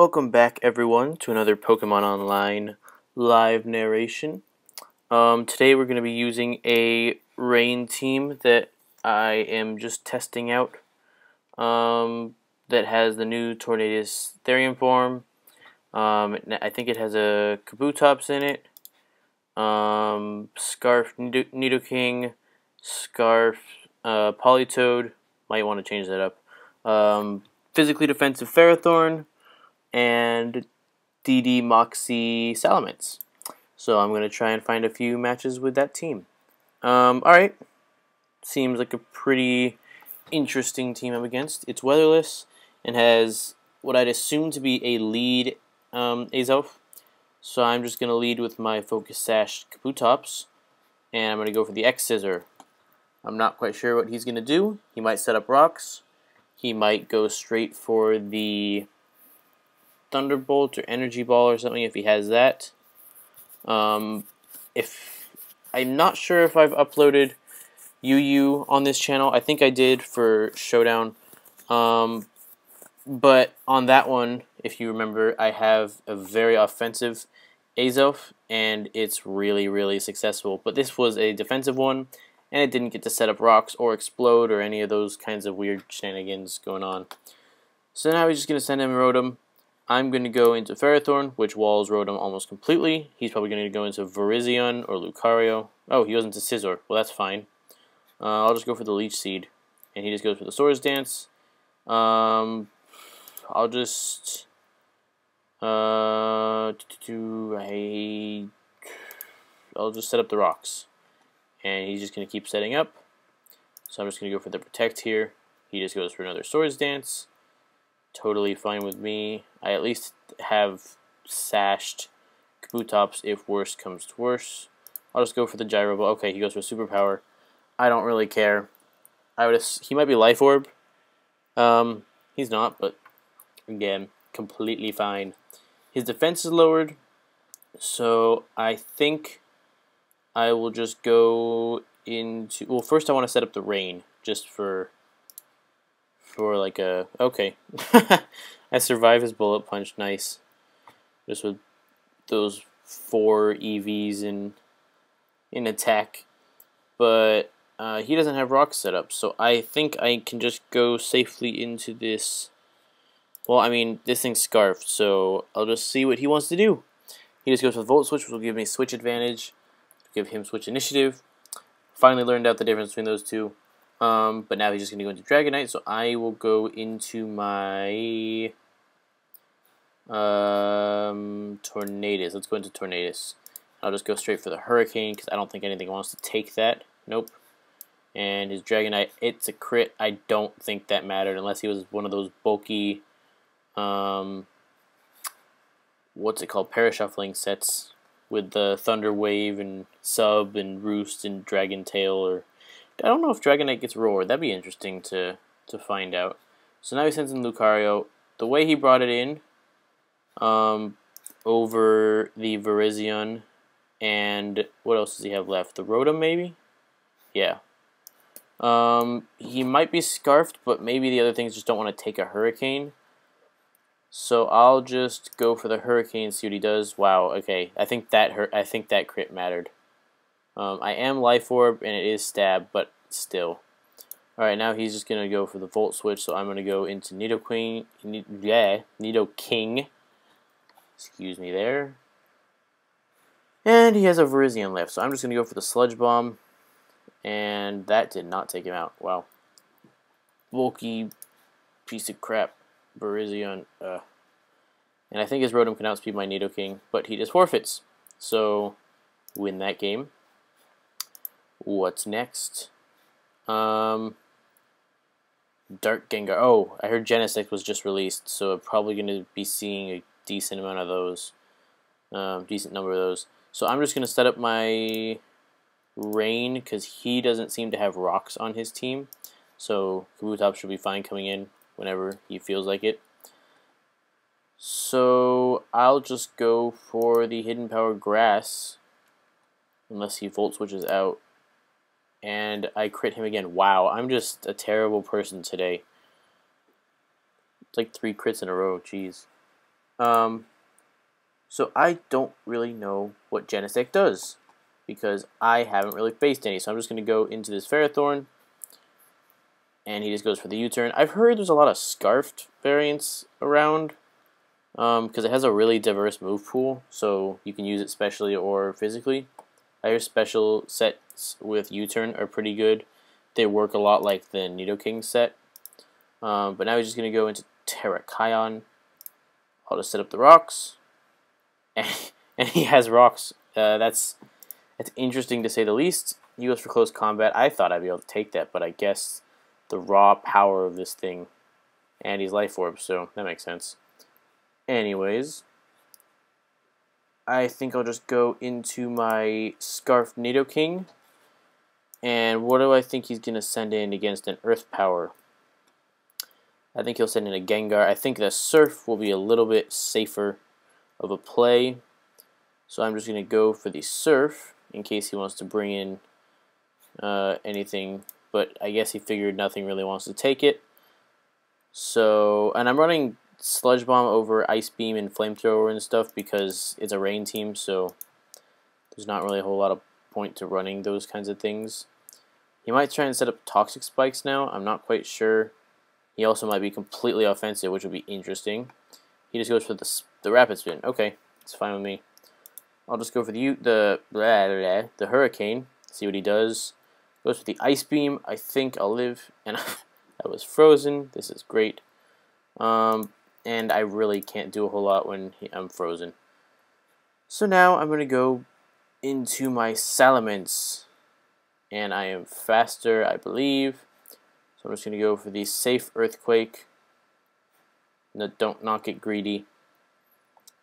Welcome back everyone to another Pokemon Online live narration. Today we're going to be using a rain team that I am just testing out that has the new Tornadus Therian form. I think it has a Kabutops in it, Scarf Nidoking, Scarf Politoed, might want to change that up, Physically Defensive Ferrothorn, and DD Moxie Salamence. So I'm going to try and find a few matches with that team. Alright, seems like a pretty interesting team I'm against. It's weatherless and has what I'd assume to be a lead Azelf. So I'm just going to lead with my Focus Sash Kabutops, and I'm going to go for the X-Scissor. I'm not quite sure what he's going to do. He might set up rocks. He might go straight for the Thunderbolt or Energy Ball or something if he has that. If I'm not sure if I've uploaded UU on this channel. I think I did for Showdown. But on that one, if you remember, I have a very offensive Azelf, and it's really successful. But this was a defensive one, and it didn't get to set up rocks or explode or any of those kinds of weird shenanigans going on. So now we're just going to send him Rotom. I'm going to go into Ferrothorn, which walls Rotom almost completely. He's probably going to go into Virizion or Lucario. Oh, he goes into Scizor. Well, that's fine. I'll just go for the Leech Seed. And he just goes for the Swords Dance. I'll just... I'll just set up the rocks. And he's just going to keep setting up. So I'm just going to go for the Protect here. He just goes for another Swords Dance. Totally fine with me. I at least have sashed Kabutops if worst comes to worst. I'll just go for the Gyro Ball. Okay, he goes for Superpower. I don't really care. He might be Life Orb. He's not, but again, completely fine. His defense is lowered, so I think I will just go into... Well, first I want to set up the rain, just for like a... Okay. I survived his Bullet Punch, nice. Just with those 4 EVs in attack. But he doesn't have rocks set up, so I think I can just go safely into this... Well, I mean, this thing's Scarfed, so I'll just see what he wants to do. He just goes with Volt Switch, which will give me Switch Advantage, give him Switch Initiative. Finally learned out the difference between those two. But now he's just going to go into Dragonite, so I will go into my Tornadus. Let's go into Tornadus. I'll just go straight for the Hurricane, because I don't think anything wants to take that. Nope. And his Dragonite, it's a crit. I don't think that mattered, unless he was one of those bulky, what's it called, Parashuffling sets, with the Thunder Wave and Sub and Roost and Dragon Tail, or... I don't know if Dragonite gets Roar. That'd be interesting to find out. So now he sends in Lucario. The way he brought it in, over the Virizion, and what else does he have left? The Rotom, maybe? Yeah. He might be Scarfed, but maybe the other things just don't want to take a Hurricane. So I'll just go for the Hurricane, see what he does. Wow, okay. I think that crit mattered. I am Life Orb, and it is Stab, but still. Alright, now he's just going to go for the Volt Switch, so I'm going to go into Nidoking. Excuse me there. And he has a Virizion left, so I'm just going to go for the Sludge Bomb. And that did not take him out. Wow. Bulky piece of crap. Virizion. And I think his Rotom can outspeed my Nidoking, but he just forfeits. So, win that game. What's next? Dark Gengar. Oh, I heard Genesect was just released, so I'm probably going to be seeing a decent amount of those. Decent number of those. So I'm just going to set up my Rain, because he doesn't seem to have rocks on his team. So Kabutops should be fine coming in whenever he feels like it. So I'll just go for the Hidden Power Grass, unless he Volt Switches out. And I crit him again. Wow, I'm just a terrible person today. It's like 3 crits in a row, jeez. So I don't really know what Genesect does, because I haven't really faced any. So I'm just going to go into this Ferrothorn, and he just goes for the U-turn. I've heard there's a lot of Scarfed variants around, because it has a really diverse move pool, so you can use it specially or physically. I hear special sets with U-turn are pretty good. They work a lot like the Nidoking set. But now he's just going to go into Terrakion. I'll just set up the rocks. And he has rocks. That's interesting to say the least. He goes for close combat. I thought I'd be able to take that, but I guess the raw power of this thing. And he's Life Orb, so that makes sense. Anyways, I think I'll just go into my Scarf Nidoking. And what do I think he's going to send in against an Earth Power? I think he'll send in a Gengar. I think the Surf will be a little bit safer of a play. So I'm just going to go for the Surf in case he wants to bring in anything. But I guess he figured nothing really wants to take it. So, and I'm running Sludge Bomb over Ice Beam and Flamethrower and stuff because it's a rain team. So there's not really a whole lot of point to running those kinds of things. He might try and set up Toxic Spikes now. I'm not quite sure. He also might be completely offensive, which would be interesting. He just goes for the Rapid Spin. Okay, it's fine with me. I'll just go for the Hurricane. See what he does. Goes for the Ice Beam. I think I'll live. And I was frozen. This is great. And I really can't do a whole lot when I'm frozen. So now I'm going to go into my Salamence. And I am faster, I believe. So I'm just going to go for the safe Earthquake. No, don't not get greedy.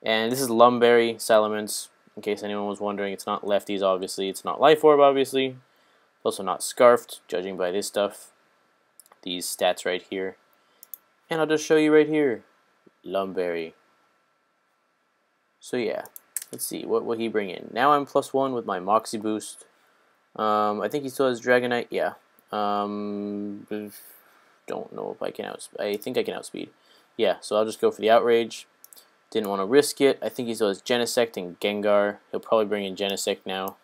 And this is Lumberry Salamence. In case anyone was wondering, it's not Lefties, obviously. It's not Life Orb, obviously. It's also not Scarfed, judging by this stuff. These stats right here. And I'll just show you right here. Lumberry. So yeah, let's see. What will he bring in? Now I'm +1 with my Moxie Boost. I think he still has Dragonite. Yeah. Don't know if I can I think I can outspeed. Yeah, so I'll just go for the Outrage. Didn't want to risk it. I think he still has Genesect and Gengar. He'll probably bring in Genesect now.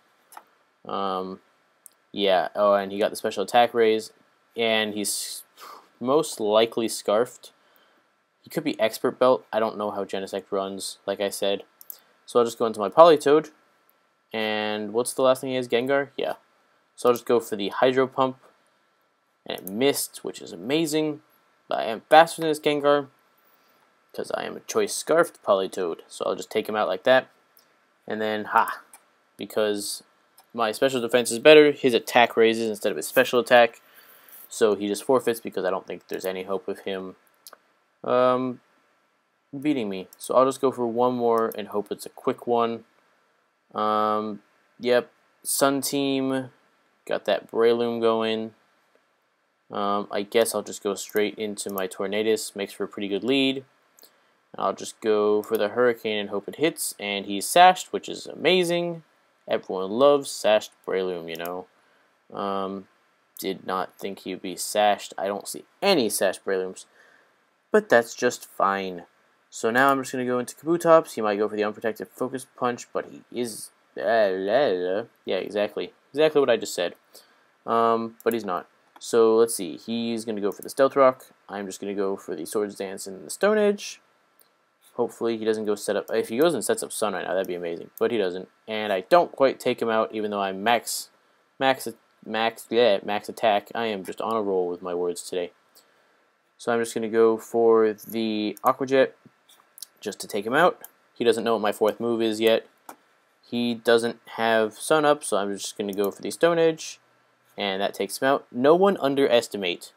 Yeah. Oh, and he got the special attack raise. And he's most likely Scarfed. He could be Expert Belt. I don't know how Genesect runs, like I said. So I'll just go into my Politoed. And what's the last thing he has? Gengar? Yeah. So I'll just go for the Hydro Pump. And it missed, which is amazing. But I am faster than this Gengar because I am a choice Scarfed Politoed. So I'll just take him out like that. And then, because my special defense is better, his attack raises instead of his special attack. So he just forfeits because I don't think there's any hope of him beating me. So I'll just go for one more and hope it's a quick one. Yep, Sun Team got that Breloom going. I guess I'll just go straight into my Tornadus. Makes for a pretty good lead. I'll just go for the Hurricane and hope it hits. And he's Sashed, which is amazing. Everyone loves Sashed Breloom, you know. Did not think he'd be Sashed. I don't see any Sashed Brelooms. But that's just fine. So now I'm just going to go into Kabutops. He might go for the Unprotected Focus Punch, but he is... yeah, exactly. Exactly what I just said. But he's not. So let's see. He's going to go for the Stealth Rock. I'm just going to go for the Swords Dance and the Stone Edge. Hopefully he doesn't go set up... If he goes and sets up Sun right now, that'd be amazing. But he doesn't. And I don't quite take him out, even though I'm max attack. I am just on a roll with my words today. So I'm just going to go for the Aqua Jet just to take him out. He doesn't know what my fourth move is yet. He doesn't have Sun up, so I'm just going to go for the Stone Edge. And that takes him out. No one underestimate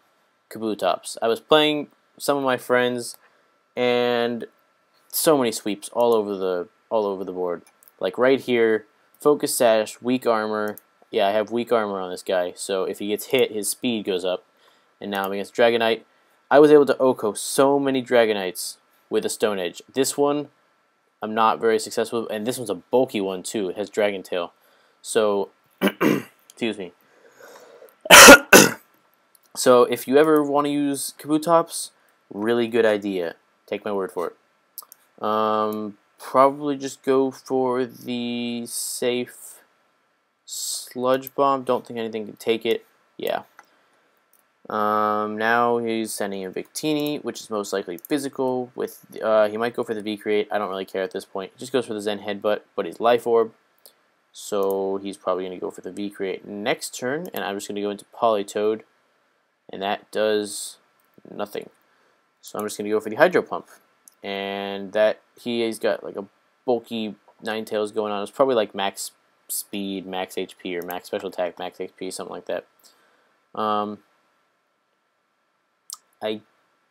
Kabutops. I was playing some of my friends, and so many sweeps all over the board. Like right here, Focus Sash, Weak Armor. Yeah, I have Weak Armor on this guy, so if he gets hit, his speed goes up. And now I'm against Dragonite. I was able to Oko so many Dragonites with a Stone Edge. This one, I'm not very successful, and this one's a bulky one too. It has Dragon Tail. So, excuse me. So if you ever want to use Kabutops, really good idea. Take my word for it. Probably just go for the safe sludge bomb. Don't think anything can take it. Yeah. Now he's sending a Victini, which is most likely physical. With he might go for the V-Create. I don't really care at this point. He just goes for the Zen Headbutt, but he's Life Orb. So he's probably going to go for the V-Create next turn, and I'm just going to go into Politoed, and that does nothing. So I'm just going to go for the Hydro Pump, and that he's got like a bulky Ninetales going on. It's probably like max speed, max HP, or max special attack, max HP, something like that. I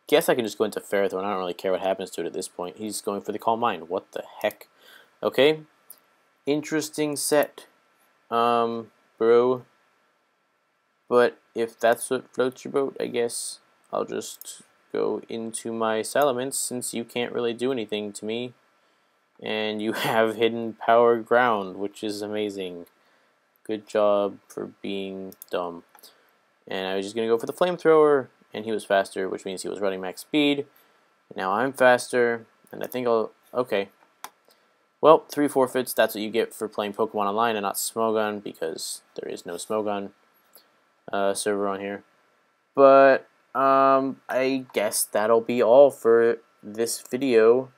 guess I can just go into Ferrothorn. I don't really care what happens to it at this point. He's going for the Calm Mind. What the heck? Okay. Interesting set, bro. But if that's what floats your boat, I guess I'll just go into my Salamence, since you can't really do anything to me. And you have Hidden Power Ground, which is amazing. Good job for being dumb. And I was just going to go for the Flamethrower, and he was faster, which means he was running max speed. Now I'm faster, and I think I'll... Okay. Well, 3 forfeits, that's what you get for playing Pokemon Online and not Smogon, because there is no Smogon server on here. But I guess that'll be all for this video.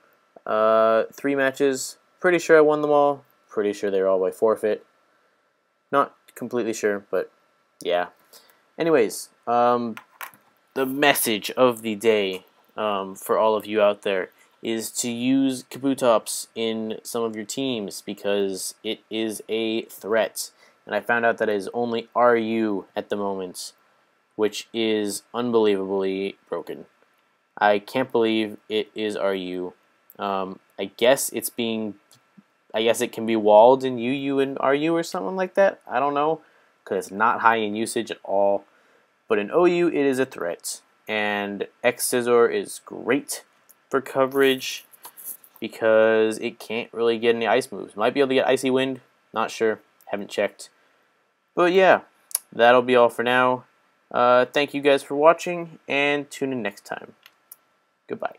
3 matches, pretty sure I won them all. Pretty sure they were all by forfeit. Not completely sure, but yeah. Anyways, the message of the day for all of you out there is to use Kabutops in some of your teams, because it is a threat. And I found out that it is only RU at the moment, which is unbelievably broken. I can't believe it is RU. I guess it can be walled in UU and RU or something like that. I don't know, because it's not high in usage at all. But in OU, it is a threat. And X-Scissor is great for coverage, because it can't really get any ice moves. Might be able to get Icy Wind, not sure, haven't checked. But yeah, that'll be all for now. Thank you guys for watching, and tune in next time. Goodbye.